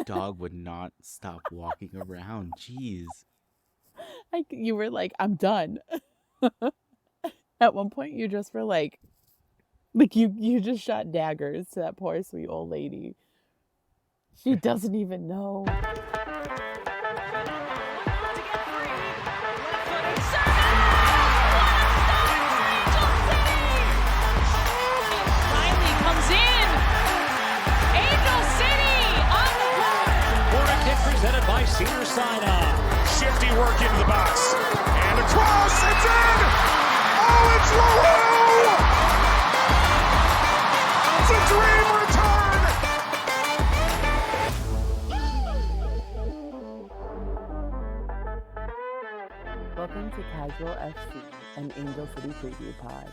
dog would not stop walking around. Jeez. Like you were like, I'm done. At one point, you just were like you just shot daggers to that poor sweet old lady. She doesn't even know. Presented by Cedar Sinai. Shifty work into the box. And across, it's in! Oh, it's LaRue! It's a dream return! Welcome to Casual FC, an Angel City preview pod.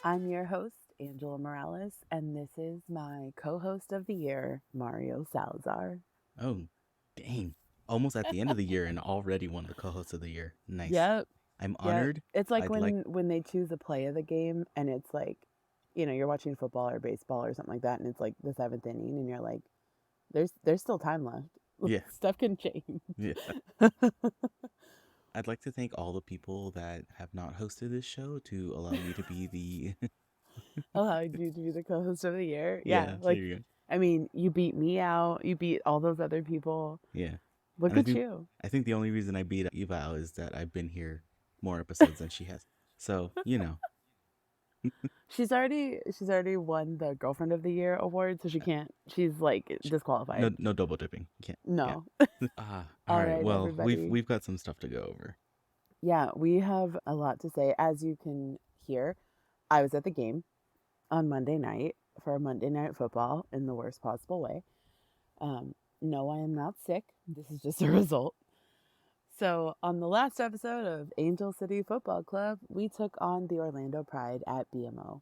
I'm your host, Angela Morales, and this is my co-host of the year, Mario Salazar. Oh, dang. Almost at the end of the year and already won the co-host of the year. Nice. Yep. I'm honored. It's like when they choose a play of the game and it's like, you're watching football or baseball or something like that, and it's like the 7th inning, and you're like, there's still time left. Yeah. Stuff can change. Yeah. I'd like to thank all the people that have not hosted this show to allow me to be the Allowed you to be the co-host of the year. Yeah, like, there you go. I mean, you beat me out. You beat all those other people. Yeah. Look And at you. I think the only reason I beat Eva out is that I've been here more episodes than she has. So, She's already won the Girlfriend of the Year award, so she's like disqualified. No double dipping. You can't. No. All right. Well, everybody. we've got some stuff to go over. Yeah, we have a lot to say. As you can hear, I was at the game on Monday night for Monday Night Football in the worst possible way. No, I am not sick. This is just a result. So on the last episode of Angel City Football Club, we took on the Orlando Pride at BMO.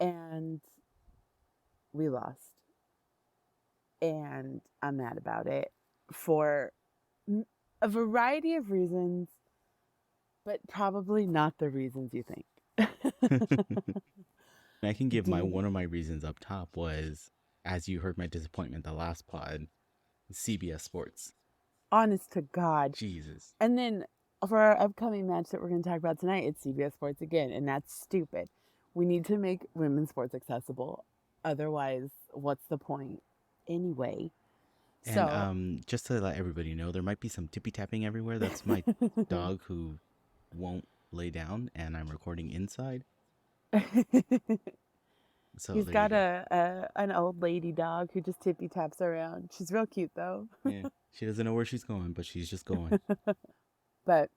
And we lost. And I'm mad about it for a variety of reasons, but probably not the reasons you think. I can give one of my reasons up top was, as you heard my disappointment the last pod, CBS Sports. Honest to God. Jesus. And then for our upcoming match that we're going to talk about tonight, it's CBS Sports again, and that's stupid. We need to make women's sports accessible. Otherwise, what's the point anyway? And just to let everybody know, there might be some tippy-tapping everywhere. That's my dog who won't lay down, and I'm recording inside. So he's got an old lady dog who just tippy taps around. She's real cute though. Yeah, she doesn't know where she's going, but she's just going. But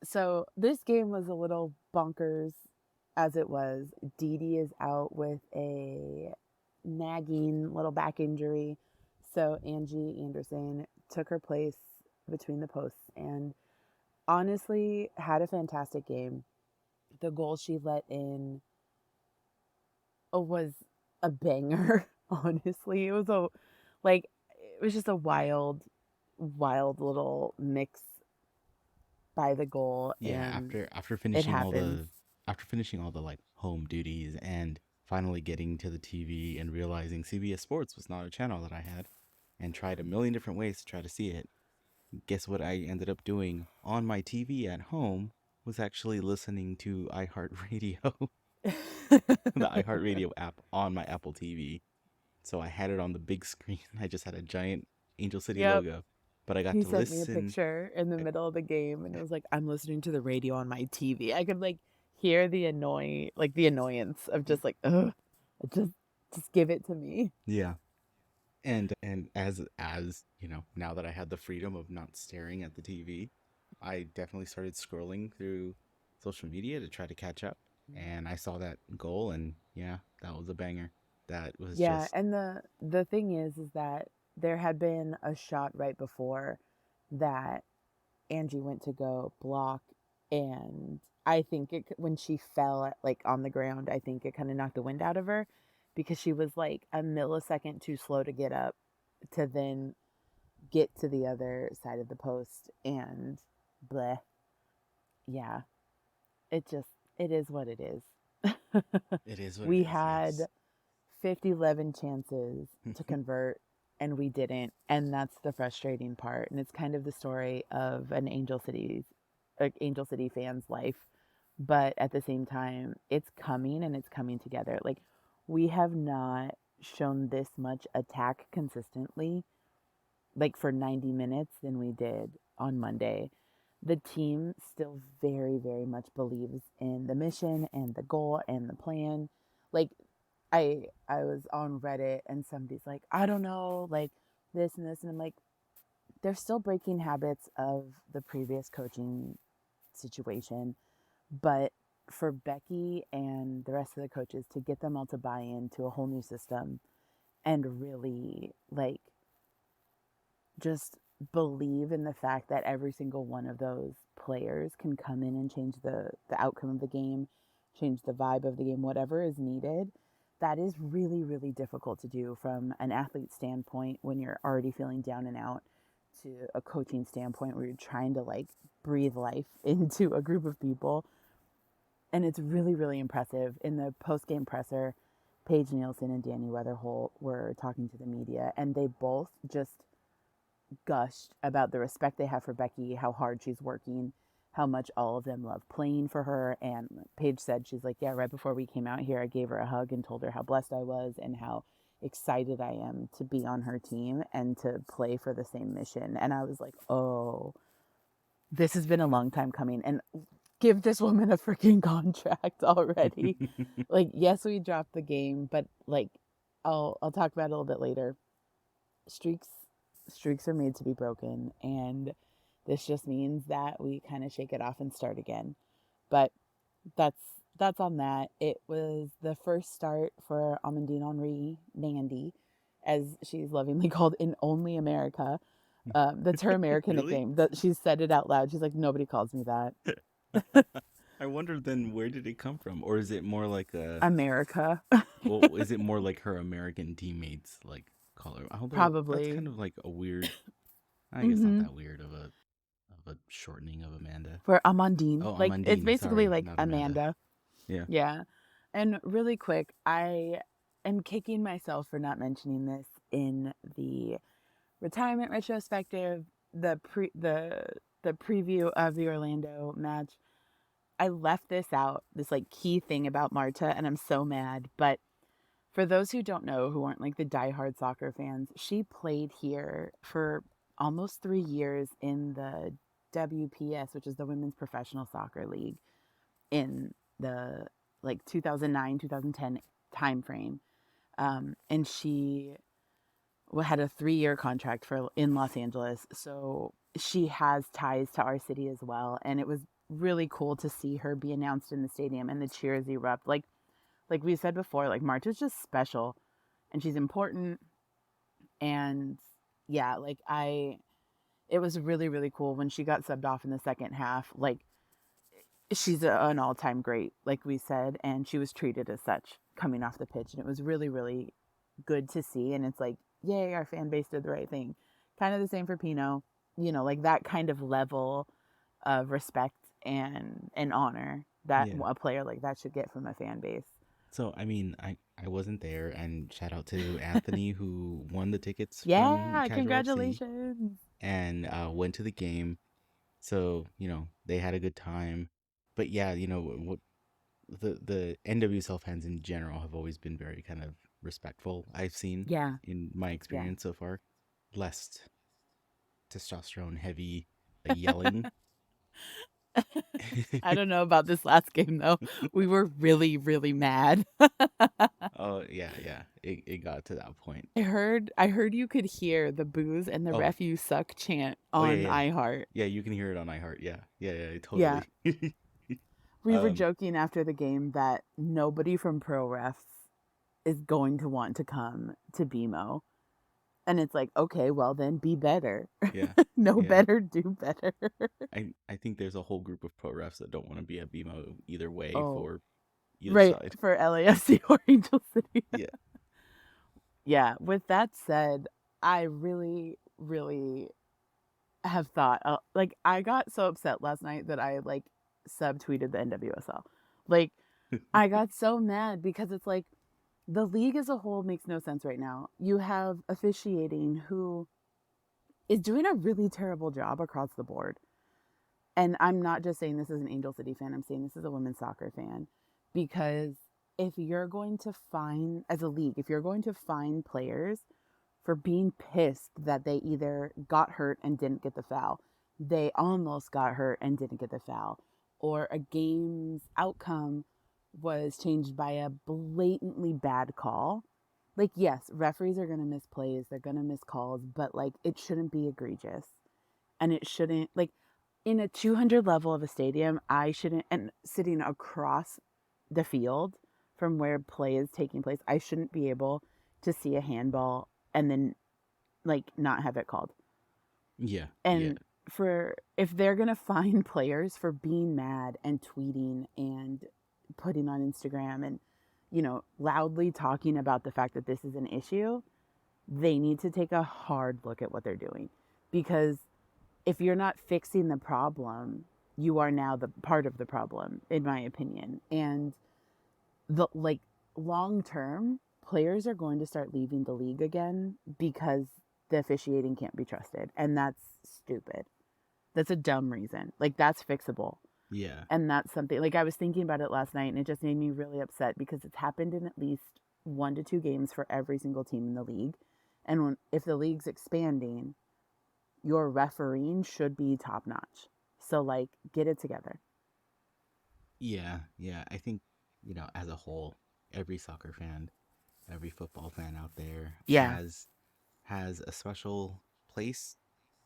so this game was a little bonkers as it was. Dee Dee is out with a nagging little back injury, so Angie Anderson took her place between the posts and honestly had a fantastic game. The goal she let in was a banger. Honestly, it was just a wild little mix by the goal. Yeah, and after finishing all the like home duties and finally getting to the TV and realizing CBS Sports was not a channel that I had, and tried a million different ways to try to see it. Guess what I ended up doing on my TV at home was actually listening to iHeartRadio. The iHeartRadio app on my Apple TV. So I had it on the big screen. I just had a giant Angel City logo. But I got to listen. He sent me a picture in the middle of the game, and it was like, I'm listening to the radio on my TV. I could hear the annoyance of just just give it to me. Yeah. And as now that I had the freedom of not staring at the TV, I definitely started scrolling through social media to try to catch up. And I saw that goal, and yeah, that was a banger. That was and the thing is that there had been a shot right before that Angie went to go block, and I think when she fell on the ground, I think it kind of knocked the wind out of her because she was like a millisecond too slow to get up to then get to the other side of the post, and bleh. Yeah, it is what it is. It is what we it is, had yes. 50-11 chances to convert. and we didn't. And that's the frustrating part. And it's kind of the story of an Angel City fan's life. But at the same time, it's coming and it's coming together. Like, we have not shown this much attack consistently, like for 90 minutes, than we did on Monday. The team still very, very much believes in the mission and the goal and the plan. Like, I was on Reddit and somebody's like, I don't know, like this and this, and I'm like, they're still breaking habits of the previous coaching situation, but for Becky and the rest of the coaches to get them all to buy into a whole new system and really like just believe in the fact that every single one of those players can come in and change the outcome of the game, change the vibe of the game, whatever is needed. That is really, really difficult to do from an athlete standpoint when you're already feeling down and out, to a coaching standpoint where you're trying to like breathe life into a group of people. And it's really, really impressive. In the post-game presser, Paige Nielsen and Danny Weatherholt were talking to the media, and they both just gushed about the respect they have for Becky, how hard she's working, how much all of them love playing for her. And Paige said, she's like, yeah, right before we came out here, I gave her a hug and told her how blessed I was and how excited I am to be on her team and to play for the same mission. And I was like, oh, this has been a long time coming. And give this woman a freaking contract already. Like, yes, we dropped the game, but like, I'll talk about it a little bit later. Streaks are made to be broken, and this just means that we kind of shake it off and start again. But that's that's on that. It was the first start for Amandine Henri, Mandy, as she's lovingly called in Only America. That's her American Really? nickname. That she said it out loud. She's like, nobody calls me that. I wonder then where did it come from? Or is it more like a America. well, is it more like her American teammates like call her? Although that's Probably. kind of like a weird, I guess not Hmm. that weird of a shortening of Amanda. For Amandine. Oh, Like, it's Amandine, basically sorry, like not Amanda. Amanda. Yeah. Yeah. And really quick, I am kicking myself for not mentioning this in the retirement retrospective, the preview of the Orlando match. I left this out, this like key thing about Marta, and I'm so mad. But for those who don't know, who aren't like the diehard soccer fans, she played here for almost 3 years in the WPS, which is the Women's Professional Soccer League, in the like 2009 2010 time frame. And she had a 3-year contract for in Los Angeles, so she has ties to our city as well. And it was really cool to see her be announced in the stadium and the cheers erupt. Like we said before, like Marta's just special, and she's important. And yeah, like it was really, really cool when she got subbed off in the second half. Like, she's an all-time great, like we said, and she was treated as such coming off the pitch, and it was really, really good to see. And it's like, yay, our fan base did the right thing. Kind of the same for Pino, like that kind of level of respect and honor that Yeah. a player like that should get from a fan base. So I mean, I wasn't there, and shout out to Anthony who won the tickets from Yeah, Casual FC congratulations. and went to the game. So they had a good time. But yeah, what the NWSL fans in general have always been very kind of respectful. I've seen Yeah, in my yeah. experience so far, less testosterone heavy yelling. I don't know about this last game though. We were really, really mad. Oh yeah, yeah. It got to that point. I heard you could hear the booze and the Oh, ref you suck chant oh yeah, on yeah. iHeart. Yeah, you can hear it on iHeart. Yeah. Yeah, yeah, Yeah. totally. We were um joking after the game that nobody from Pro Refs is going to want to come to BMO. And it's like, okay, well then be better. yeah. Know Yeah. better, do better. I think there's a whole group of pro refs that don't want to be at BMO either way Oh, for either right, side. for LAFC or Angel City. Yeah. Yeah, with that said, I really, really have thought, like, I got so upset last night that I, like, subtweeted the NWSL. Like, I got so mad because it's like, the league as a whole makes no sense right now. You have officiating who is doing a really terrible job across the board. And I'm not just saying this as an Angel City fan, I'm saying this as a women's soccer fan. Because if you're going to fine, as a league, if you're going to fine players for being pissed that they either got hurt and didn't get the foul, they almost got hurt and didn't get the foul, or a game's outcome was changed by a blatantly bad call. Like, yes, referees are going to miss plays, they're going to miss calls, but like, it shouldn't be egregious. And it shouldn't, like, in a 200 level of a stadium, I shouldn't, and sitting across the field from where play is taking place, I shouldn't be able to see a handball and then like not have it called. Yeah. And for if they're going to fine players for being mad and tweeting and putting on Instagram and, you know, loudly talking about the fact that this is an issue, they need to take a hard look at what they're doing. Because if you're not fixing the problem, you are now the part of the problem, in my opinion. And the like long term, players are going to start leaving the league again because the officiating can't be trusted. And that's stupid. That's a dumb reason. Like, that's fixable. Yeah. And that's something, like, I was thinking about it last night and it just made me really upset because it's happened in at least 1 to 2 games for every single team in the league. And if the league's expanding, your refereeing should be top notch. So, like, get it together. Yeah. I think, as a whole, every soccer fan, every football fan out there Yeah. has a special place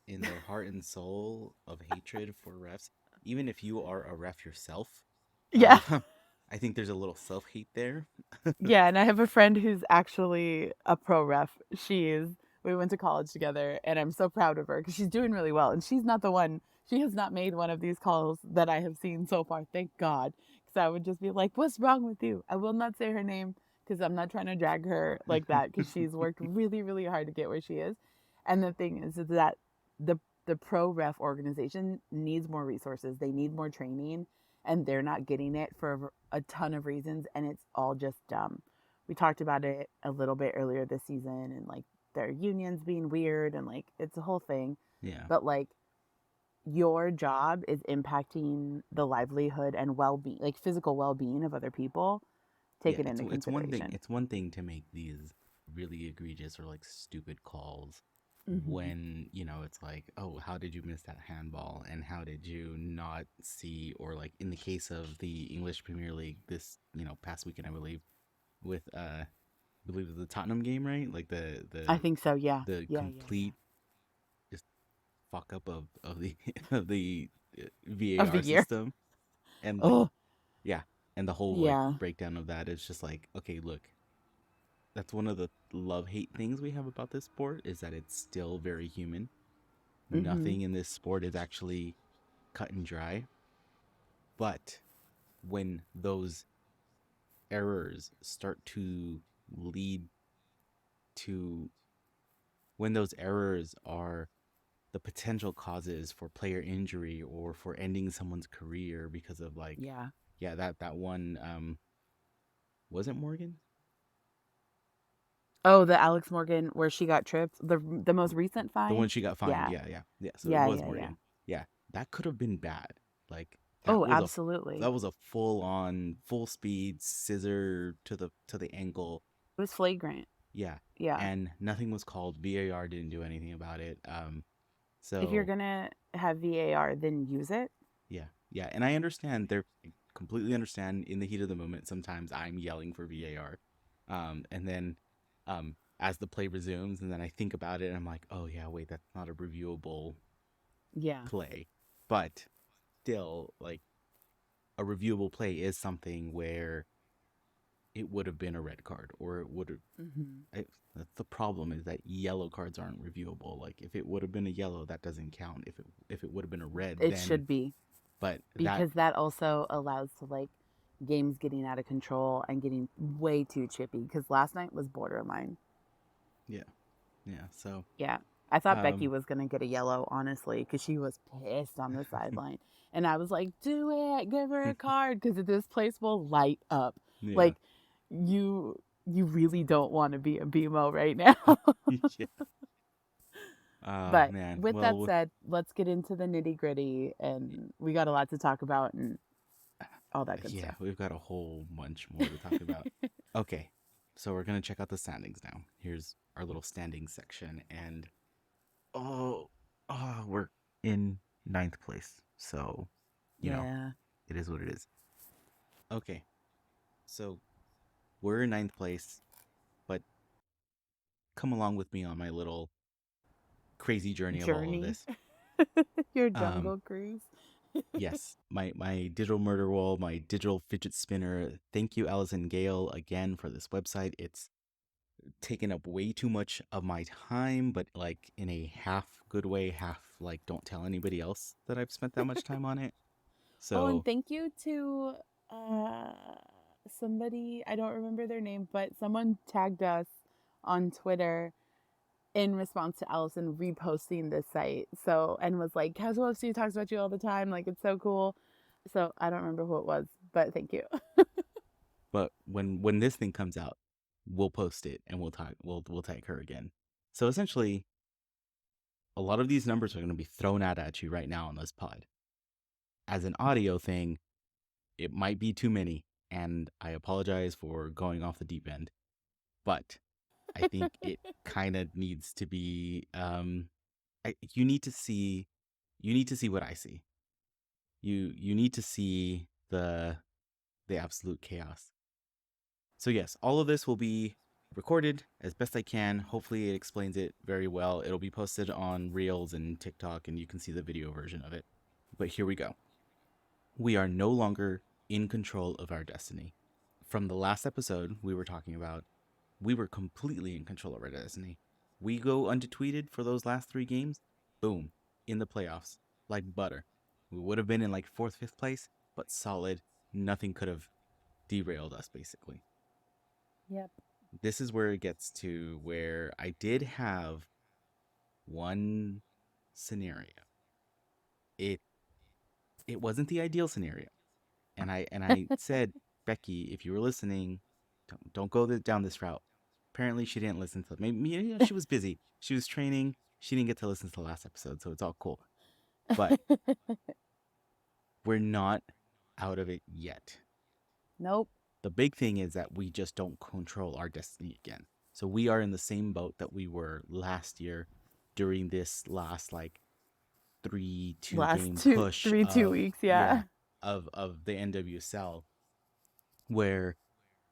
in their heart and soul of hatred for refs. Even if you are a ref yourself, Yeah. I think there's a little self-hate there. Yeah, and I have a friend who's actually a pro ref. We went to college together, and I'm so proud of her because she's doing really well. And she's not the one, she has not made one of these calls that I have seen so far, thank God. Because I would just be like, what's wrong with you? I will not say her name because I'm not trying to drag her like that because she's worked really, really hard to get where she is. And the thing is that the pro ref organization needs more resources, they need more training, and they're not getting it for a ton of reasons, and it's all just dumb. We talked about it a little bit earlier this season, and like their unions being weird, and like it's a whole thing. Yeah. But like, your job is impacting the livelihood and well-being, like physical well-being of other people. Take it into consideration. It's one thing to make these really egregious or like stupid calls when it's like, oh, how did you miss that handball, and how did you not see, or like in the case of the English Premier League this past weekend, I believe, with I believe it was the Tottenham game, right? Like the I think so, yeah. the complete just fuck up of the of the Of the VAR year. system, and like and the whole Yeah. like breakdown of that is just like, okay, look, that's one of the love-hate things we have about this sport, is that it's still very human. Nothing in this sport is actually cut and dry. But when those errors start to lead to, when those errors are the potential causes for player injury or for ending someone's career because of like, that one, was it Morgan? Oh, the Alex Morgan where she got tripped, the most recent fine. The one she got fined. Yeah. So it was Morgan. Yeah, that could have been bad. Like, absolutely. That was a full speed scissor to the ankle. It was flagrant. Yeah. Yeah. And nothing was called. VAR didn't do anything about it. So if you're gonna have VAR, then use it. Yeah. And I understand. Completely understand. In the heat of the moment, sometimes I'm yelling for VAR, and then as the play resumes, and then I think about it, and I'm like, oh yeah, wait, that's not a reviewable play. But still, like, a reviewable play is something where it would have been a red card, or it would have. That's the problem, is that yellow cards aren't reviewable. Like, if it would have been a yellow, that doesn't count. If it would have been a red, it then should be. But because that also allows to like games getting out of control and getting way too chippy. Because last night was borderline. Yeah. So I thought Becky was gonna get a yellow, honestly, because she was pissed on the sideline, and I was like, "Do it, give her a card, because this place will light up." Yeah. Like, you you really don't want to be a BMO right now. Yeah. Oh But man. with that Well, said, let's get into the nitty gritty, and we got a lot to talk about and all that good yeah, stuff. we've got a whole bunch more to talk about. Okay. So we're gonna check out the standings now. Here's our little standings section, and oh, we're in ninth place. So, you know, Yeah. it is what it is. Okay. So we're in ninth place, but come along with me on my little crazy journey of all of Journey. this. Your Um, jungle cruise. yes, my digital murder wall, my digital fidget spinner. Thank you, Allison Gale, again for this website. It's taken up way too much of my time, but like in a half good way, half like don't tell anybody else that I've spent that much time on it. Oh, and So thank you to uh somebody, I don't remember their name, but someone tagged us on Twitter in response to Allison reposting this site. So, and was like, Casual FC talks about you all the time. Like, it's so cool. So, I don't remember who it was, but thank you. but when this thing comes out, we'll post it and we'll tag her again. So essentially, a lot of these numbers are going to be thrown out at you right now on this pod. As an audio thing, it might be too many, and I apologize for going off the deep end, but I think it kind of needs to be you need to see what I see. You need to see the absolute chaos. So yes, all of this will be recorded as best I can. Hopefully it explains it very well. It'll be posted on Reels and TikTok and you can see the video version of it. But here we go. We are no longer in control of our destiny. From the last episode we were talking about, we were completely in control of our destiny. We go undefeated for those last 3 games, boom, in the playoffs, like butter. We would have been in like fourth, fifth place, but solid. Nothing could have derailed us, basically. Yep. This is where it gets to where I did have one scenario. It it wasn't the ideal scenario, and I said, Becky, if you were listening, don't go down this route. Apparently, she didn't listen to maybe she was busy. She was training. She didn't get to listen to the last episode, so it's all cool. But we're not out of it yet. Nope. The big thing is that we just don't control our destiny again. So we are in the same boat that we were last year during this last like 3-2 Last game two, push three, two of weeks. Yeah. of the NWSL where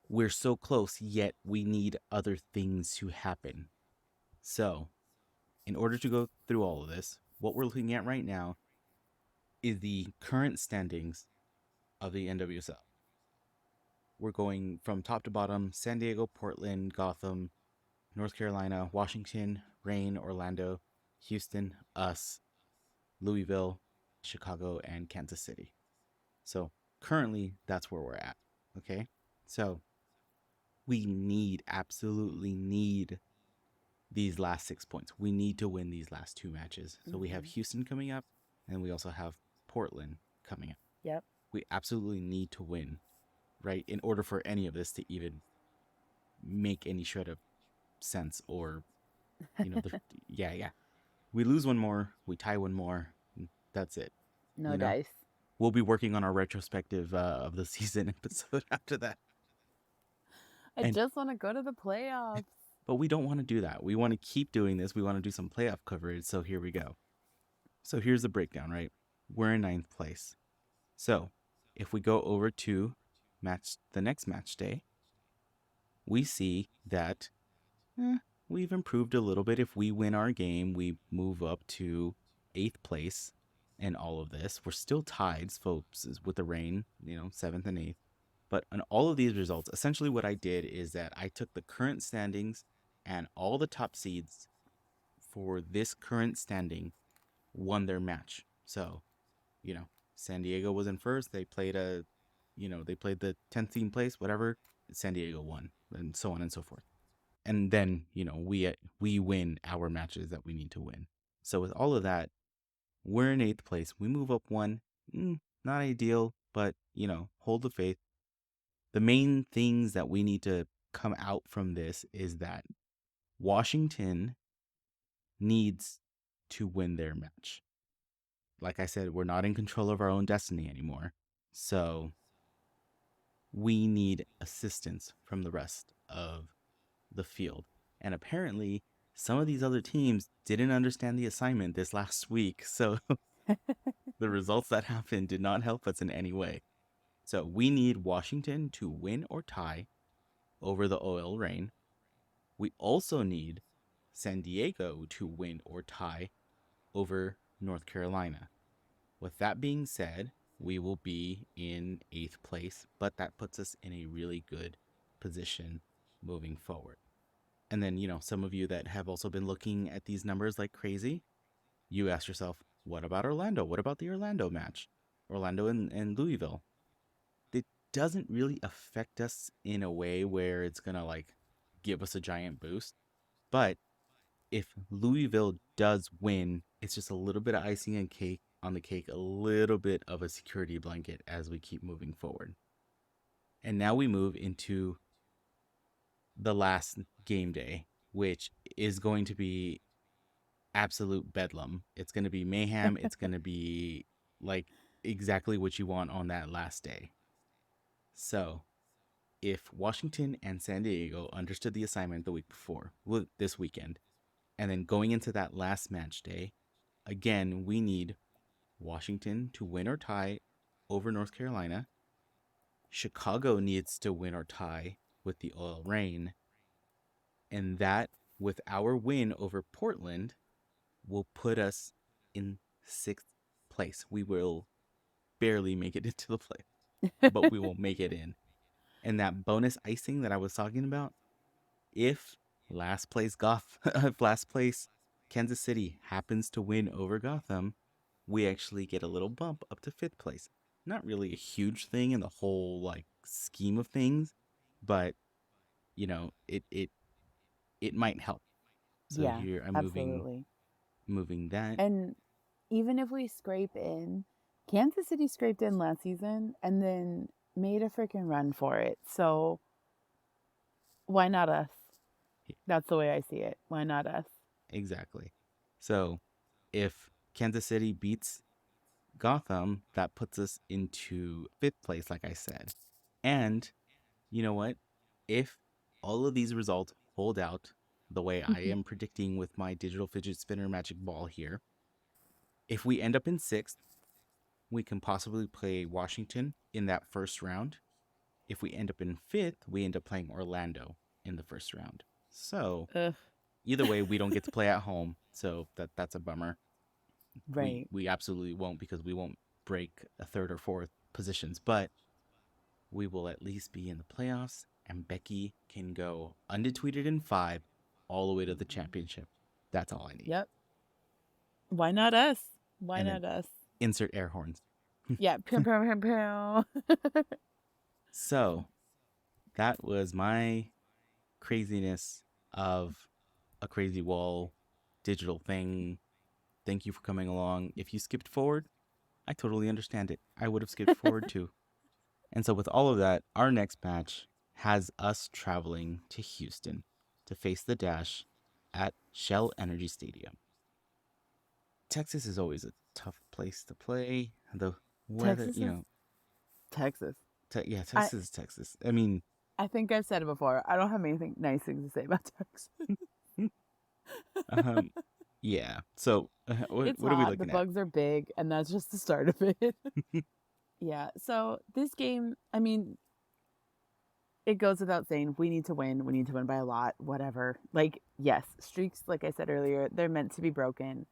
we're so close yet we need other things to happen. So, in order to go through all of this, what we're looking at right now is the current standings of the NWSL. We're going from top to bottom: San Diego, Portland, Gotham, North Carolina, Washington, Reign, Orlando, Houston, us, Louisville, Chicago, and Kansas City. So currently, that's where we're at. Okay. So we absolutely need these last 6 points. We need to win these last 2 matches. So we have Mm-hmm. Houston coming up, and we also have Portland coming up. Yep. We absolutely need to win, right? In order for any of this to even make any shred of sense or, yeah. We lose one more, we tie one more, that's it. No You know, dice. we'll be working on our retrospective of the season episode after that. I And just want to go to the playoffs. but we don't want to do that. We want to keep doing this. We want to do some playoff coverage. So here we go. So here's the breakdown, right? We're in ninth place. So if we go over to the next match day, we see that we've improved a little bit. If we win our game, we move up to eighth place in all of this. We're still tied, folks, with the Reign, seventh and eighth. But on all of these results, essentially what I did is that I took the current standings and all the top seeds for this current standing won their match. So, San Diego was in first. They played they played the 10th team place, whatever. San Diego won, and so on and so forth. And then, we win our matches that we need to win. So with all of that, we're in eighth place. We move up one. Not ideal, but hold the faith. The main things that we need to come out from this is that Washington needs to win their match. Like I said, we're not in control of our own destiny anymore. So we need assistance from the rest of the field. And apparently, some of these other teams didn't understand the assignment this last week. So the results that happened did not help us in any way. So we need Washington to win or tie over the OL Reign. We also need San Diego to win or tie over North Carolina. With that being said, we will be in 8th place, but that puts us in a really good position moving forward. And then, some of you that have also been looking at these numbers like crazy, you ask yourself, what about Orlando? What about the Orlando match? Orlando and Louisville. It doesn't really affect us in a way where it's going to like give us a giant boost. But if Louisville does win, it's just a little bit of icing and cake on the cake, a little bit of a security blanket as we keep moving forward. And now we move into the last game day, which is going to be absolute bedlam. It's going to be mayhem. It's going to be like exactly what you want on that last day. So, if Washington and San Diego understood the assignment the week before, this weekend, and then going into that last match day, again, we need Washington to win or tie over North Carolina. Chicago needs to win or tie with the OL Reign. And that, with our win over Portland, will put us in 6th place. We will barely make it into the play, but we will make it in. And that bonus icing that I was talking about, if last place Kansas City happens to win over Gotham, we actually get a little bump up to 5th place. Not really a huge thing in the whole like scheme of things, but it might help. So Yeah, here I'm absolutely. moving that. And even if we scrape in, Kansas City scraped in last season and then made a freaking run for it. So why not us? That's the way I see it. Why not us? Exactly. So if Kansas City beats Gotham, that puts us into 5th place, like I said. And you know what? If all of these results hold out the way I am predicting with my digital fidget spinner magic ball here, if we end up in 6th, we can possibly play Washington in that first round. If we end up in 5th, we end up playing Orlando in the first round. So Ugh, either way, we don't get to play at home. So that's a bummer. We right. we absolutely won't, because we won't break a 3rd or 4th positions, but we will at least be in the playoffs, and Becky can go undetweeted in 5 all the way to the championship. That's all I need. Yep. Why not us? Why And then not us? insert air horns. Yeah. Pew, pew, pew, pew. So that was my craziness of a crazy wall digital thing. Thank you for coming along. If you skipped forward, I totally understand it. I would have skipped forward too. And so, with all of that, our next match has us traveling to Houston to face the Dash at Shell Energy Stadium. Texas is always a tough place to play. The weather, Texas is Texas. yeah, I Texas is Texas. I mean, I think I've said it before. I don't have anything nice things to say about Texas. um, yeah. So, It's what are we hot. The looking at? bugs are big, and that's just the start of it. Yeah. So this game, I mean, it goes without saying, we need to win. We need to win by a lot, whatever. Like, yes, streaks, like I said earlier, they're meant to be broken.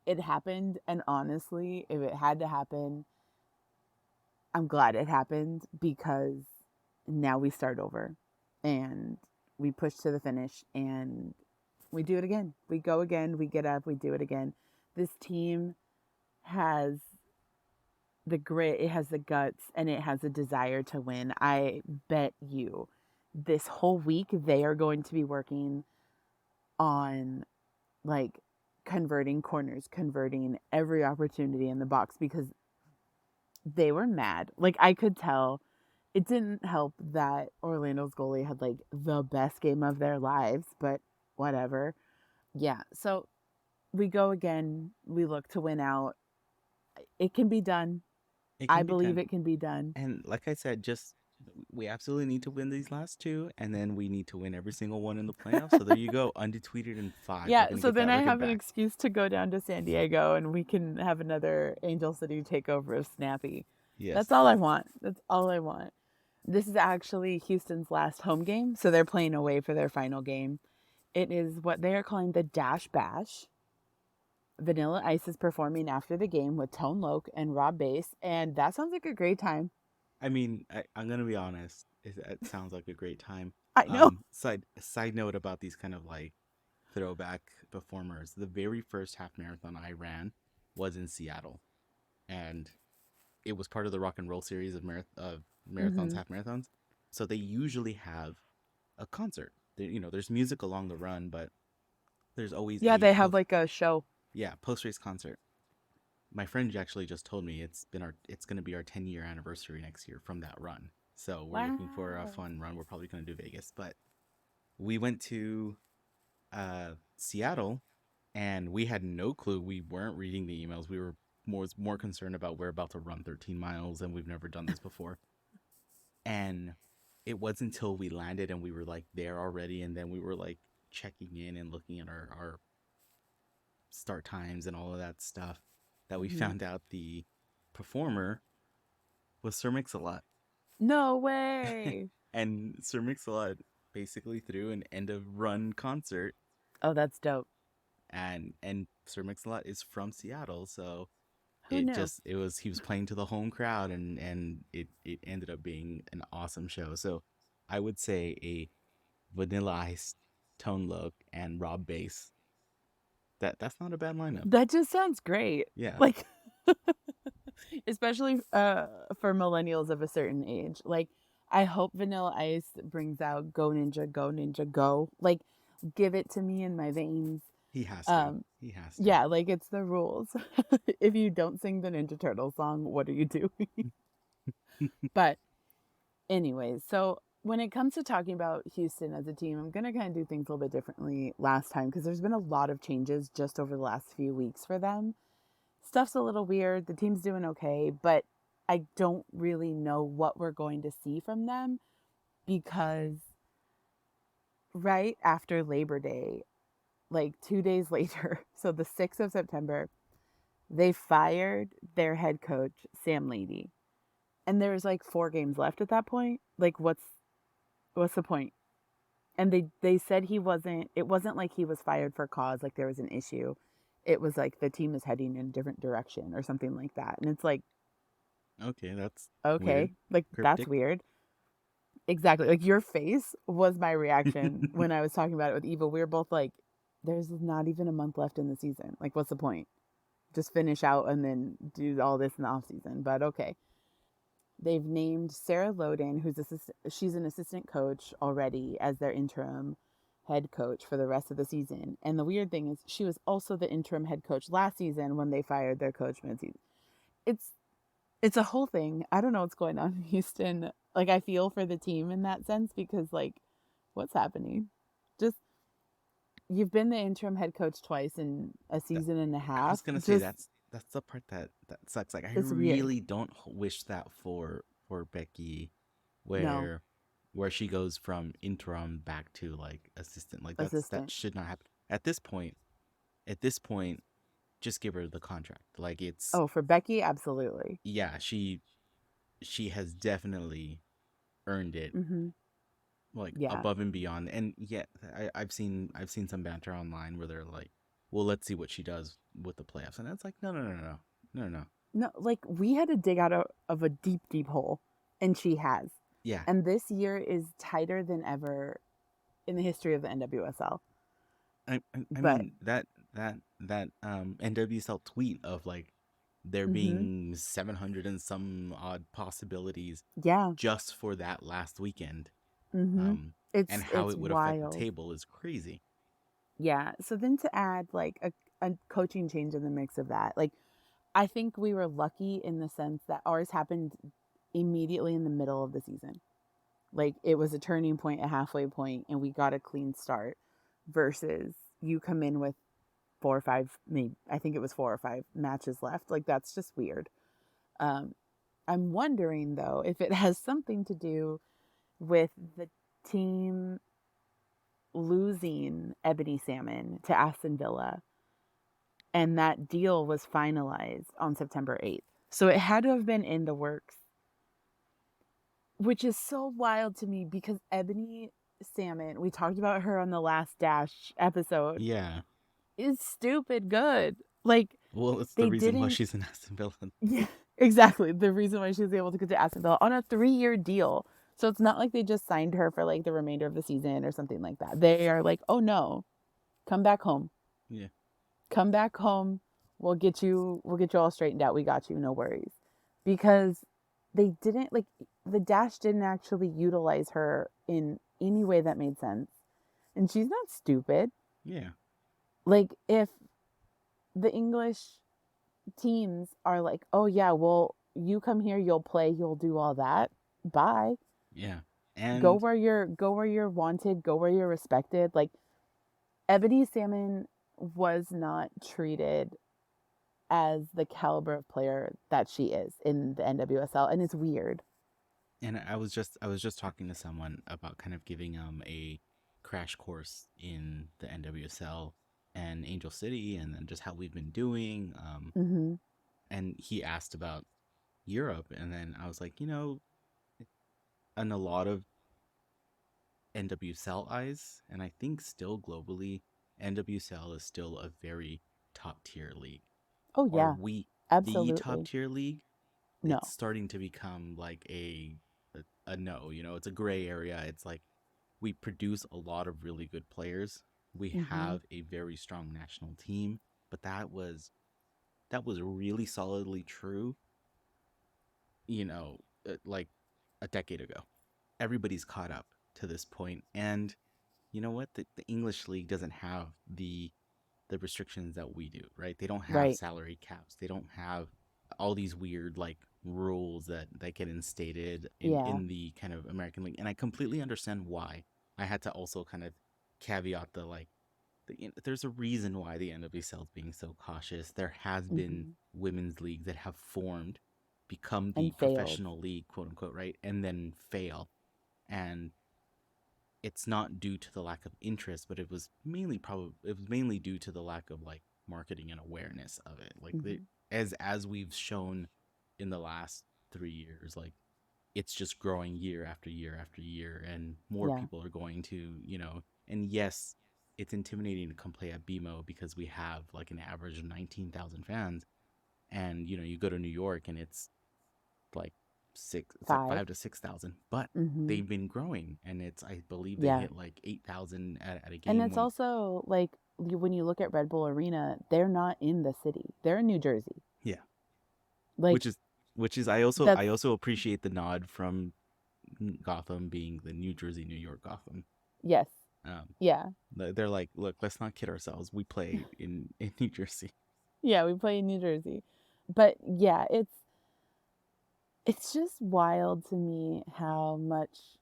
It happened. And honestly, if it had to happen, I'm glad it happened, because now we start over and we push to the finish and we do it again. We go again. We get up. We do it again. This team has the grit, it has the guts, and it has a desire to win. I bet you this whole week they are going to be working on like converting corners, converting every opportunity in the box, because they were mad. Like, I could tell It didn't help that Orlando's goalie had like the best game of their lives, but whatever. Yeah. So we go again. We look to win out. It can be done. It I can be believe done. it can be done. And like I said, just we absolutely need to win these last two, and then we need to win every single one in the playoffs. So there you go, undefeated in 5. We're Yeah. gonna So get then that I record have an back. excuse to go down to San Diego and we can have another Angel City takeover of Snappy. Yes. That's all I want. That's all I want. This is actually Houston's last home game. So they're playing away for their final game. It is what they are calling the Dash Bash. Vanilla Ice is performing after the game with Tone Loc and Rob Bass, and that sounds like a great time. I mean, I'm gonna be honest. It sounds like a great time. I know. Side note about these kind of like throwback performers. The very first half marathon I ran was in Seattle, and it was part of the rock and roll series of marathons, Mm-hmm. half marathons. So they usually have a concert. There's music along the run, but there's always Yeah, a they have like a show. post race concert. My friend actually just told me it's going to be our 10-year anniversary next year from that run. So we're looking for a Wow. fun run. We're probably going to do Vegas, but we went to Seattle, and we had no clue. We weren't reading the emails. We were more concerned about we're about to run 13 miles and we've never done this before. And it wasn't until we landed and we were like there already, and then we were like checking in and looking at our start times and all of that stuff that we Mm-hmm. found out the performer was Sir Mix-a-Lot. No way. And Sir Mix-a-Lot basically threw an end of run concert, Oh, that's dope. and Sir Mix-a-Lot is from Seattle, so Who knew? he was playing to the home crowd, and it ended up being an awesome show. So I would say a Vanilla Ice, Tone Loc, and Rob Bass. That's not a bad lineup. That just sounds great. Yeah. Like, especially for millennials of a certain age. Like, I hope Vanilla Ice brings out Go Ninja, Go Ninja, Go. Like, give it to me in my veins. He has to. Um, He has to. yeah, like it's the rules. If you don't sing the Ninja Turtle song, what are you doing? But anyways, so when it comes to talking about Houston as a team, I'm going to kind of do things a little bit differently last time because there's been a lot of changes just over the last few weeks for them. Stuff's a little weird. The team's doing okay, but I don't really know what we're going to see from them because right after Labor Day, like 2 days later, so the 6th of September, they fired their head coach, Sam Lady. And there was like 4 games left at that point. Like what's the point? And they said it wasn't like he was fired for cause, like there was an issue. It was like the team is heading in a different direction or something like that. And it's like, Okay, that's weird. okay, like that's Cryptic. weird. Exactly. Like your face was my reaction when I was talking about it with Eva. We were both like, there's not even a month left in the season. Like, what's the point? Just finish out and then do all this in the off season. But okay. They've named Sarah Loden, she's an assistant coach already, as their interim head coach for the rest of the season. And the weird thing is she was also the interim head coach last season when they fired their coach midseason. It's a whole thing. I don't know what's going on in Houston. Like I feel for the team in that sense because like what's happening? Just you've been the interim head coach twice in a That, season and a I was half. gonna say Just that's the part that sucks. Like I it's weird. really don't wish that for Becky, No, where she goes from interim back to like assistant. Like that assistant. should not happen at this point. At this point, just give her the contract. Like it's Oh, for Becky, absolutely. yeah, she has definitely earned it, Mm-hmm. like Yeah. above and beyond. And yeah, I've seen some banter online where they're like, well, let's see what she does with the playoffs, and it's like no. No, like we had to dig out of a deep, deep hole, and she has. Yeah, And this year is tighter than ever in the history of the NWSL. I But mean that NWSL tweet of like there mm-hmm. being 700 and some odd possibilities Yeah. just for that last weekend, Mm-hmm. um, and how It's it would affect the wild. table is crazy. Yeah. So then to add like a coaching change in the mix of that, like I think we were lucky in the sense that ours happened immediately in the middle of the season. Like it was a turning point, a halfway point, and we got a clean start versus you come in with 4 or 5, maybe I think it was 4 or 5 matches left. Like that's just weird. Um, I'm wondering though if it has something to do with the team losing Ebony Salmon to Aston Villa, and that deal was finalized on September 8th. So it had to have been in the works, which is so wild to me because Ebony Salmon, we talked about her on the last Dash episode, Yeah. is stupid good. Like Well, it's the they reason why didn't. she's in Aston Villa. Yeah, exactly. The reason why she was able to get to Aston Villa on a 3-year deal. So it's not like they just signed her for like the remainder of the season or something like that. They are like, oh no, come back home. Yeah. Come back home. We'll get you all straightened out. We got you, no worries. Because they didn't like the Dash didn't actually utilize her in any way that made sense. And she's not stupid. Yeah. Like if the English teams are like, "Oh yeah, well, you come here, you'll play, you'll do all that. Bye. Yeah. Go And where you're wanted, go where you're respected." Like Ebony Salmon was not treated as the caliber of player that she is in the NWSL, and it's weird. I was just talking to someone about kind of giving a crash course in the NWSL and Angel City and then just how we've been doing. Mhm. And he asked about Europe, and then I was like, in a lot of NWSL eyes, and I think still globally, NWSL is still a very top tier league. Oh Are yeah, we the top absolutely. tier league? It's No. starting to become like a no. It's a gray area. It's like we produce a lot of really good players. We Mhm. have a very strong national team, but that was really solidly true. Like a decade ago. Everybody's caught up to this point, and you know what? The English league doesn't have the restrictions that we do, right? They don't have Right. salary caps. They don't have all these weird like rules that get instated in Yeah. in the kind of American league. And I completely understand why. I had to also kind of caveat there's a reason why the NWSL is being so cautious. There has been Mhm. women's leagues that have formed, become the And failed. professional league, quote unquote, right? And then fail. And it's not due to the lack of interest, but it was mainly due to the lack of like marketing and awareness of it. Like Mhm. as we've shown in the last 3 years, like it's just growing year after year after year, and more Yeah. people are going to. And yes, it's intimidating to come play at BMO because we have like an average of 19,000 fans, and you go to New York and like it's like 5. 5 to 6,000, but Mhm. they've been growing, and I believe they Yeah. hit like 8,000 at a And game it's when. also like when you look at Red Bull Arena, they're not in the city. They're in New Jersey. Yeah, Like which is I also that's appreciate the nod from Gotham being the New Jersey, New York Gotham. yes. um Yeah. they're like, look, let's not kid ourselves, we play in New Jersey. Yeah, we play in New Jersey. But yeah, it's just wild to me how much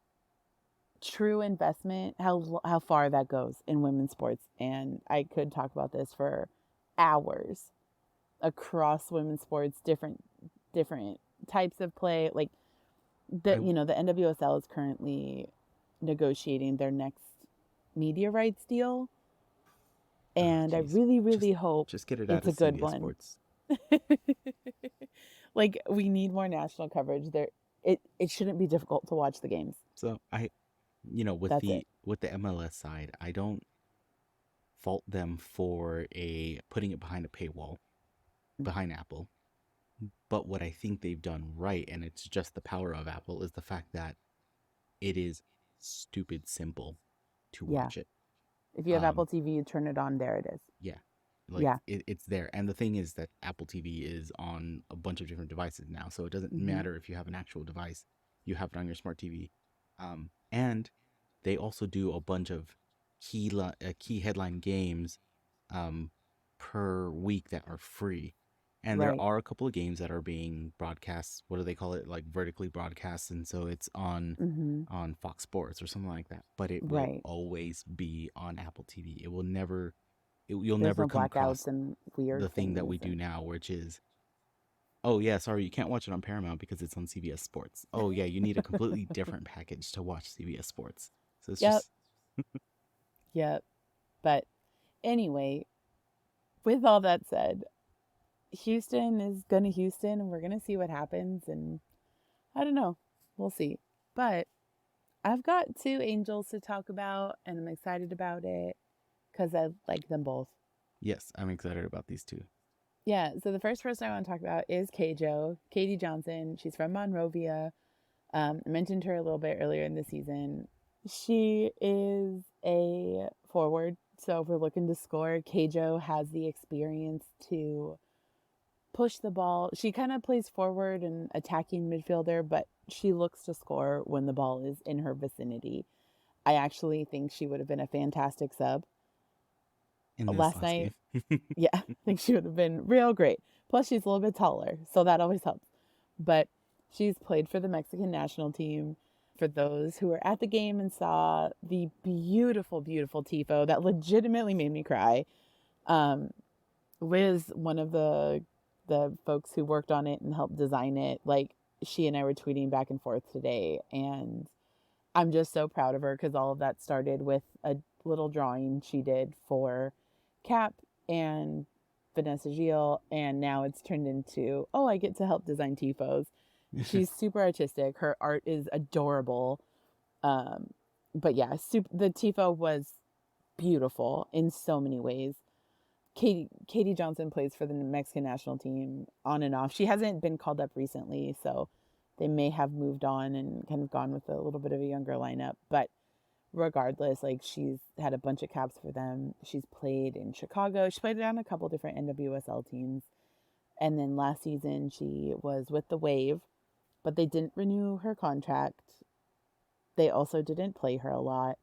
true investment, how far that goes in women's sports, and I could talk about this for hours across women's sports, different types of play. Like I the NWSL is currently negotiating their next media rights deal, and I Jeez, really just really hope just get it out it's of a good CBS one. Sports. Like we need more national coverage there. It shouldn't be difficult to watch the games. So with That's it. the MLS side, I don't fault them for a putting it behind a paywall behind Apple. But what I think they've done right, and it's just the power of Apple, is the fact that it is stupid simple to Yeah. watch it. If you have Um, Apple TV, you turn it on. There it is. yeah, like Yeah. it's there. And the thing is that Apple TV is on a bunch of different devices now, so it doesn't Mm-hmm. matter if you have an actual device, you have it on your smart TV. And they also do a bunch of key headline games, um, per week that are free. And there Right. are a couple of games that are being broadcast. What do they call it? Like vertically broadcast, and so it's Mm-hmm. on Fox Sports or something like that. But it will Right. always be on Apple TV. It will never. You'll There's never no come blackouts across and the weird thing that things we do and now, which is, oh yeah, sorry, you can't watch it on Paramount because it's on CBS Sports. Oh yeah, you need a completely different package to watch CBS Sports. So it's yep, just yep. But anyway, with all that said, Houston is gonna Houston, and we're gonna see what happens. And I don't know, we'll see. But I've got two Angels to talk about, and I'm excited about it because I like them both. yes, I'm excited about these two. Yeah. So the first person I want to talk about is Kjo, Katie Johnson. She's from Monrovia. I mentioned her a little bit earlier in the season. She is a forward. So if we're looking to score, Kjo has the experience to push the ball. She kind of plays forward and attacking midfielder, but she looks to score when the ball is in her vicinity. I actually think she would have been a fantastic sub In this last last night. game. Yeah, I think she would have been real great. Plus, she's a little bit taller, so that always helps. But she's played for the Mexican national team. For those who were at the game and saw the beautiful, beautiful tifo that legitimately made me cry, um, Liz, one of the folks who worked on it and helped design it, like she and I were tweeting back and forth today, and I'm just so proud of her because all of that started with a little drawing she did for Cap and Vanessa Gilles, and now it's turned into, oh, I get to help design tifos. She's super artistic. Her art is adorable. Um, but yeah, the tifo was beautiful in so many ways. Katie Johnson plays for the Mexican national team on and off. She hasn't been called up recently, so they may have moved on and kind of gone with a little bit of a younger lineup. But regardless, like she's had a bunch of caps for them. She's played in Chicago. She played on a couple different NWSL teams. And then last season she was with the Wave, but they didn't renew her contract. They also didn't play her a lot.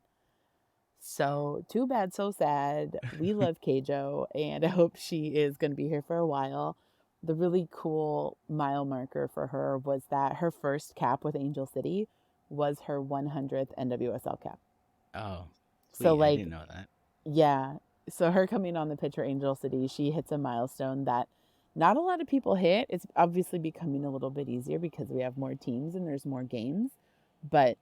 So too bad, so sad. We love Kjo, and I hope she is going to be here for a while. The really cool mile marker for her was that her first cap with Angel City was her 100th NWSL cap. Oh, So sweet. I like, didn't know that. yeah. So her coming on the pitch for Angel City, she hits a milestone that not a lot of people hit. It's obviously becoming a little bit easier because we have more teams and there's more games. But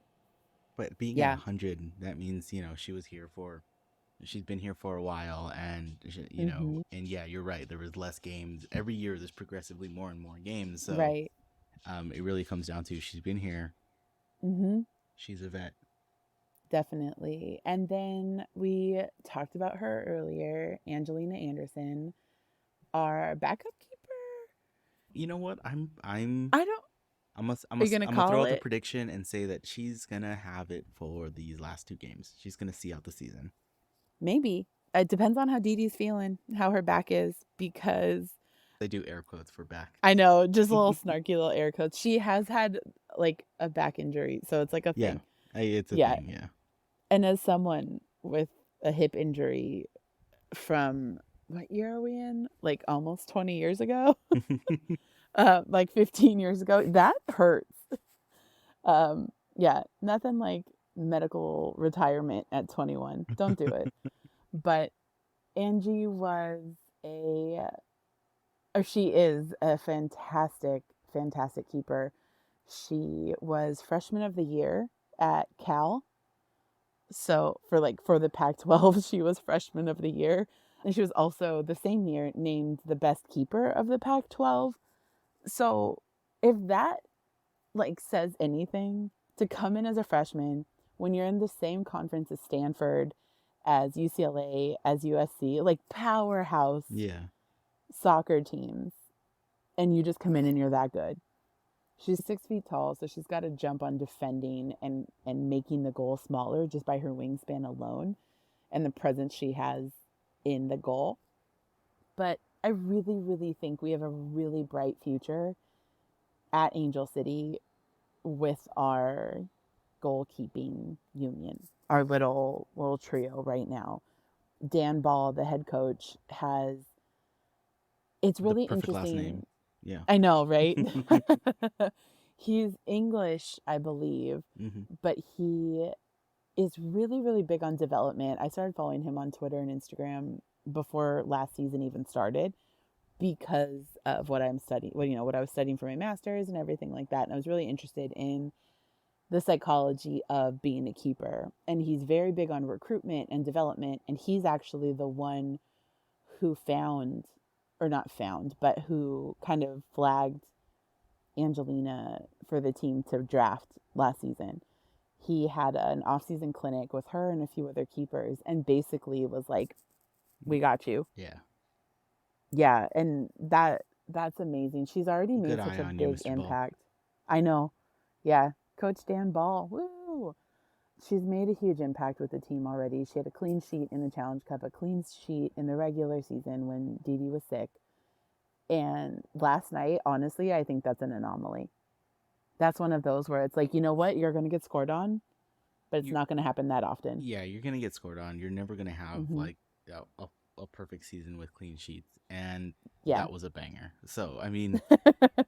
But being at yeah. 100, that means, she's been here for a while and, Mm-hmm. and yeah, you're right. There was less games. Every year there's progressively more and more games. So Right. it really comes down to she's been here. Mm-hmm. She's a vet. Definitely. And then we talked about her earlier, Angelina Anderson, our backup keeper. You know what? I'm I don't, I'm gonna I'm are gonna you going to I'm gonna throw call out the it? prediction and say that she's gonna have it for these last two games. She's gonna see out the season. Maybe. It depends on how Dee Dee's feeling, how her back is, because They do air quotes for back. I know, just a little snarky little air quotes. She has had like a back injury, so it's like a Yeah, thing. it's a Yeah. thing. Yeah. And as someone with a hip injury from what year are we in? Like almost 20 years ago? Like 15 years ago. That hurts. Yeah, nothing like medical retirement at 21. Don't do it. But Angie was a, or she is a fantastic, fantastic keeper. She was freshman of the year at Cal. So for the Pac-12, she was freshman of the year. And she was also the same year named the best keeper of the Pac-12. So if that like says anything, to come in as a freshman when you're in the same conference as Stanford, as UCLA, as USC, like powerhouse Yeah. soccer teams, and you just come in and you're that good. She's 6 feet tall, so she's got to jump on defending and making the goal smaller just by her wingspan alone and the presence she has in the goal. But I really, really think we have a really bright future at Angel City with our goalkeeping union, our little trio right now. Dan Ball, the head coach, has It's The really perfect last interesting. name. Yeah. I know, right? He's English, I believe, Hmm. but he is really, really big on development. I started following him on Twitter and Instagram before last season even started because of what I'm studying, what I was studying for my master's and everything like that. And I was really interested in the psychology of being a keeper. And he's very big on recruitment and development. And he's actually the one who found, or not found, but who kind of flagged Angelina for the team to draft last season. He had an off-season clinic with her and a few other keepers, and basically was like, "We got you." Yeah. Yeah, and that's amazing. She's already Good made such eye a on you, big Mr. Ball. impact. I know. Yeah, Coach Dan Ball. Woo! She's made a huge impact with the team already. She had a clean sheet in the Challenge Cup, a clean sheet in the regular season when Dee Dee was sick. And last night, honestly, I think that's an anomaly. That's one of those where it's like, you know what, you're going to get scored on, but it's You not going to happen that often. Yeah, you're gonna get scored on. You're never gonna have Hmm. like a perfect season with clean sheets, and Yeah. that was a banger. So I mean,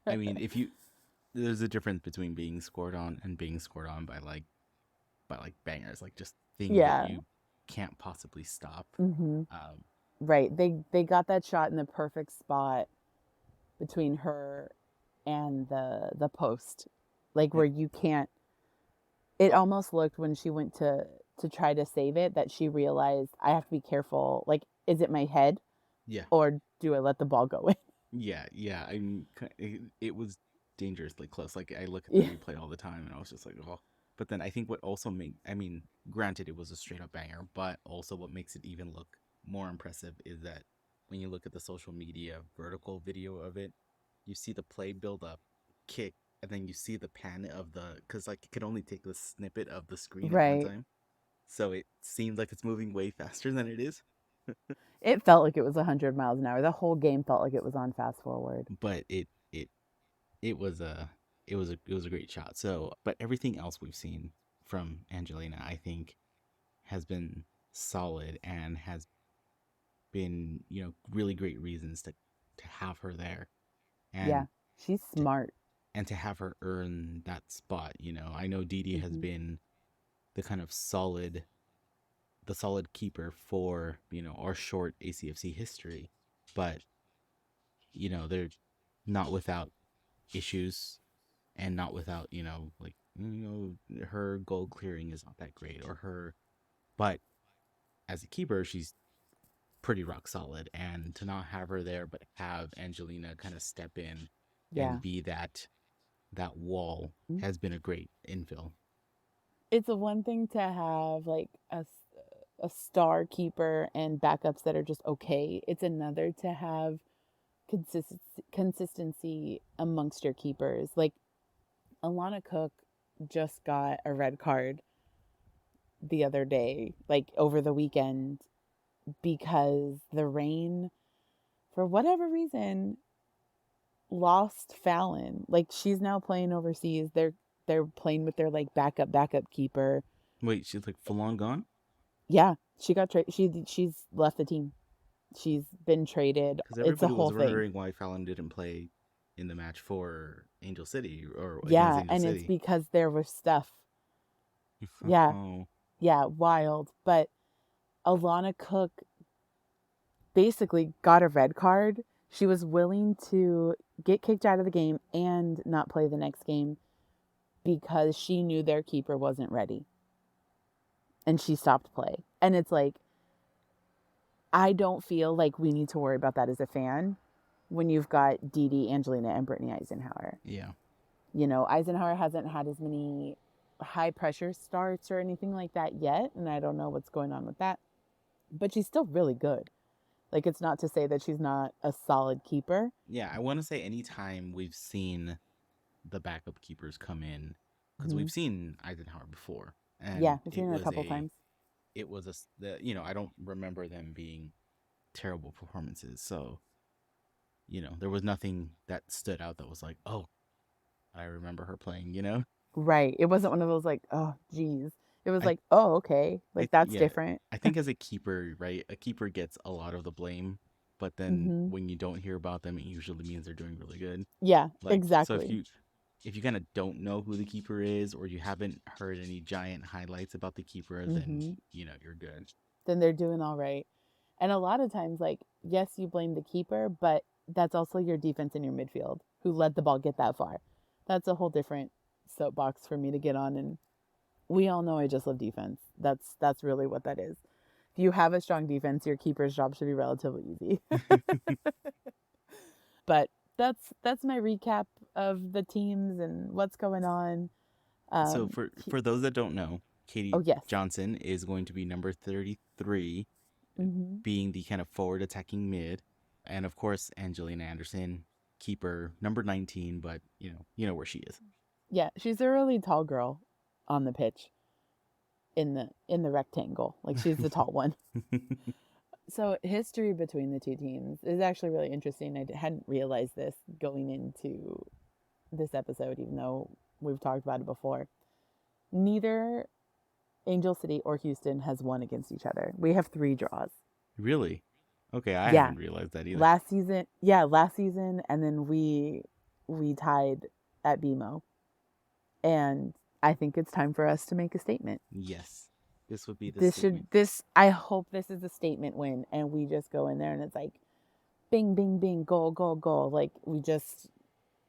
if you there's a difference between being scored on and being scored on by like bangers, like just things that Yeah. you can't possibly stop. Hmm. Um, Right. They got that shot in the perfect spot between her and the post, like and, where you can't. It almost looked when she went to try to save it that she realized I have to be careful. Like, is it my head yeah, or do I let the ball go in? yeah. I mean, it was dangerously close. Like I look at the Yeah. replay all the time, and I was just like, oh. But then I think what also made, I mean, granted it was a straight up banger, but also what makes it even look more impressive is that when you look at the social media vertical video of it, you see the play build up, kick, and then you see the pan of the, because like it could only take the snippet of the screen at one Right. time, so it seems like it's moving way faster than it is. It felt like it was 100 miles an hour. The whole game felt like it was on fast forward. But it was a it was a great shot. So, but everything else we've seen from Angelina, I think, has been solid and has been, you know, really great reasons to have her there Yeah. and She's to smart. and to have her earn that spot. You know, I know Dee Dee has Hmm. been the kind of solid keeper for, you know, our short ACFC history, but you know they're not without issues and not without, you know, like, you know, her goal clearing is not that great or her, but as a keeper she's pretty rock solid, and to not have her there but have Angelina kind of step in Yeah. and be that wall has been a great infill. It's a one thing to have like a star keeper and backups that are just okay. It's another to have consistency amongst your keepers. Like Alana Cook just got a red card the other day, like over the weekend, because the rain, for whatever reason, lost Fallon. Like she's now playing overseas. They're playing with their like backup keeper. Wait, she's like full on gone? Yeah, she got she's left the team. She's been traded. Because It's a everybody whole was thing. wondering why Fallon didn't play in the match for Angel City or against Yeah, Angel and it's City. because there was stuff. Yeah, Oh, yeah, wild. But Alana Cook basically got a red card. She was willing to get kicked out of the game and not play the next game because she knew their keeper wasn't ready. And she stopped play. And it's like, I don't feel like we need to worry about that as a fan when you've got Dee Dee, Angelina, and Brittany Eisenhower. yeah. You know, Eisenhower hasn't had as many high pressure starts or anything like that yet. And I don't know what's going on with that. But she's still really good. Like, it's not to say that she's not a solid keeper. Yeah, I want to say anytime we've seen the backup keepers come in, because Mm-hmm. we've seen Eisenhower before, Yeah, and we've seen her a couple times. you know, I don't remember them being terrible performances. So, you know, there was nothing that stood out that was like, oh, I remember her playing, you know? Right. It wasn't one of those like, oh, geez. It was I, like, oh, okay. Like, that's yeah, different. I think as a keeper, right, a keeper gets a lot of the blame but then Mm-hmm. when you don't hear about them, it usually means they're doing really good. Yeah, Like, so exactly. if you kind of don't know who the keeper is, or you haven't heard any giant highlights about the keeper, then Mm-hmm. you're good. Then they're doing all right. And a lot of times, like, yes, you blame the keeper, but that's also your defense and your midfield who let the ball get that far. That's a whole different soapbox for me to get on. And we all know I just love defense. That's really what that is. If you have a strong defense, your keeper's job should be relatively easy. But that's my recap of the teams and what's going on. So Um, for those that don't know, oh Katie yes. Johnson is going to be number 33, Mm-hmm. being the kind of forward attacking mid, and of course Angelina Anderson, keeper number 19. But you know where she is. Yeah, she's a really tall girl on the pitch in the rectangle. Like she's the tall one. So history between the two teams is actually really interesting. I hadn't realized this going into this episode, even though we've talked about it before. Neither Angel City or Houston has won against each other. We have 3 draws. Really? Okay, I Yeah, hadn't realized that either. last season. Yeah, last season, and then we tied at BMO, and I think it's time for us to make a statement. Yes, this would be the This statement. should this I hope this is a statement win, and we just go in there and it's like, bing, bing, bing, goal, goal, goal. Like we just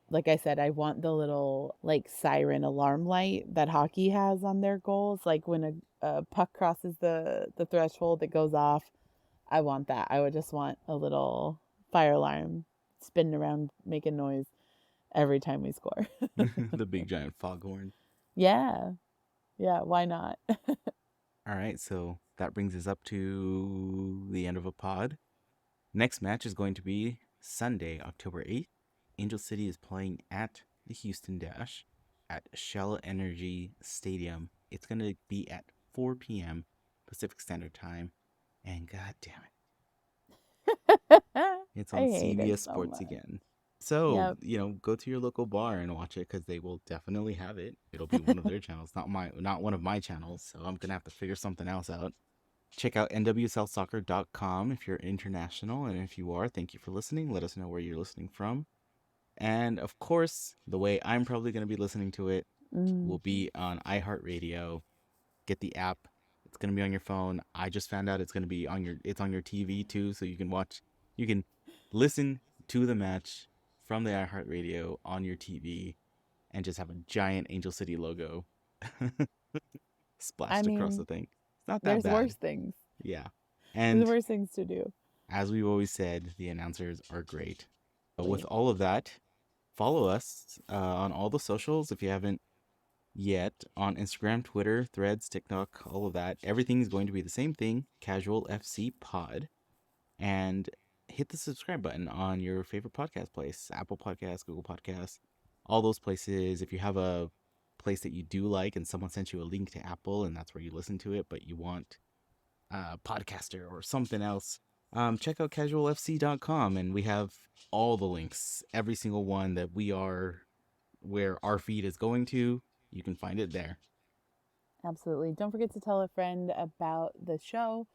like I said, I want the little like siren alarm light that hockey has on their goals. Like when a puck crosses the threshold, it goes off. I want that. I would just want a little fire alarm spinning around, making noise every time we score. The big giant foghorn. Yeah. Yeah. Why not? All right, so that brings us up to the end of a pod. Next match is going to be Sunday, October 8th. Angel City is playing at the Houston Dash at Shell Energy Stadium. It's going to be at 4 p.m. Pacific Standard Time. And god damn it, it's I on hate it CBS so Sports much. again. So, Yep. go to your local bar and watch it because they will definitely have it. It'll be one of their channels, not one of my channels. So I'm gonna have to figure something else out. Check out nwslsoccer.com if you're international, and if you are, thank you for listening. Let us know where you're listening from. And of course, the way I'm probably going to be listening to it will be on iHeartRadio. Get the app. It's going to be on your phone. I just found out it's going to be on your TV too, so you can listen to the match from the iHeartRadio on your TV and just have a giant Angel City logo I splashed across the mean, thing. It's not that there's worse bad. things. Yeah. There's And worse things to do. as we've always said, the announcers are great. But with Really. all of that, follow us on all the socials if you haven't yet, on Instagram, Twitter, Threads, TikTok, all of that. Everything is going to be the same thing, Casual FC Pod. And hit the subscribe button on your favorite podcast place, Apple Podcasts, Google Podcasts, all those places. If you have a place that you do like and someone sent you a link to Apple and that's where you listen to it, but you want Podcaster or something else, check out casualfc.com, and we have all the links, every single one that where our feed is going to. You can find it there. Absolutely. Don't forget to tell a friend about the show.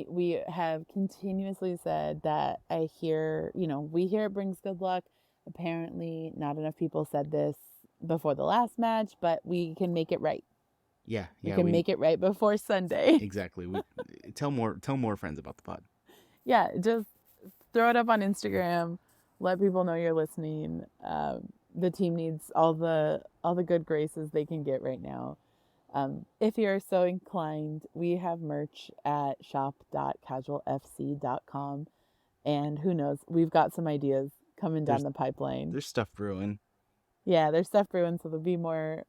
We have continuously said that we hear it brings good luck. Apparently, not enough people said this before the last match, but we can make it right. Yeah, We can make it right before Sunday. Exactly. We tell more friends about the pod. Yeah, just throw it up on Instagram. Let people know you're listening. The team needs all the good graces they can get right now. If you're so inclined, we have merch at shop.casualfc.com. And who knows, we've got some ideas coming down the pipeline. There's stuff brewing. Yeah, there's stuff brewing, so there'll be more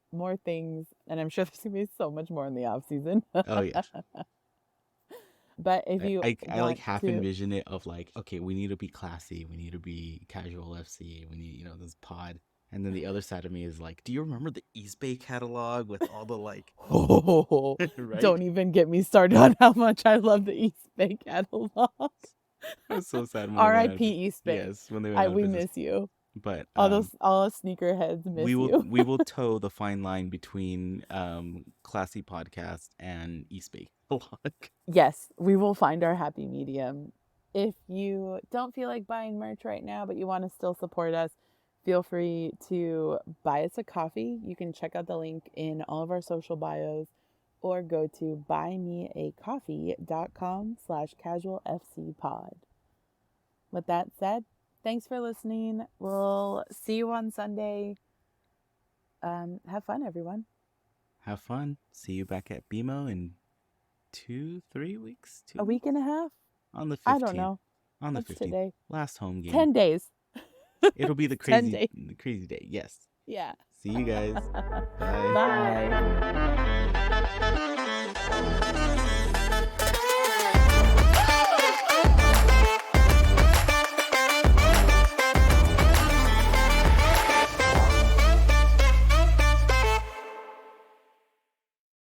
things. And I'm sure there's going to be so much more in the off season. Oh, yeah. But if you I like half to envision it of like, okay, we need to be classy. We need to be Casual FC. We need, this pod. And then the other side of me is like, do you remember the East Bay catalog with all the like... Oh, right? Don't even get me started on how much I love the East Bay catalog. I was so sad when R.I.P. East Bay. Yes, when they went out of we business. miss you. But all sneakerheads miss you. we will toe the fine line between classy podcast and East Bay catalog. Yes, we will find our happy medium. If you don't feel like buying merch right now, but you want to still support us, feel free to buy us a coffee. You can check out the link in all of our social bios or go to buymeacoffee.com/casualfcpod. With that said, thanks for listening. We'll see you on Sunday. Have fun, everyone. Have fun. See you back at BMO in 2-3 weeks? A week and a half? On the 15th. I don't know. On the What's 15th. today? Last home game. 10 days. It'll be the 10 crazy days. day. Yes. Yeah. See you guys. Bye. Bye.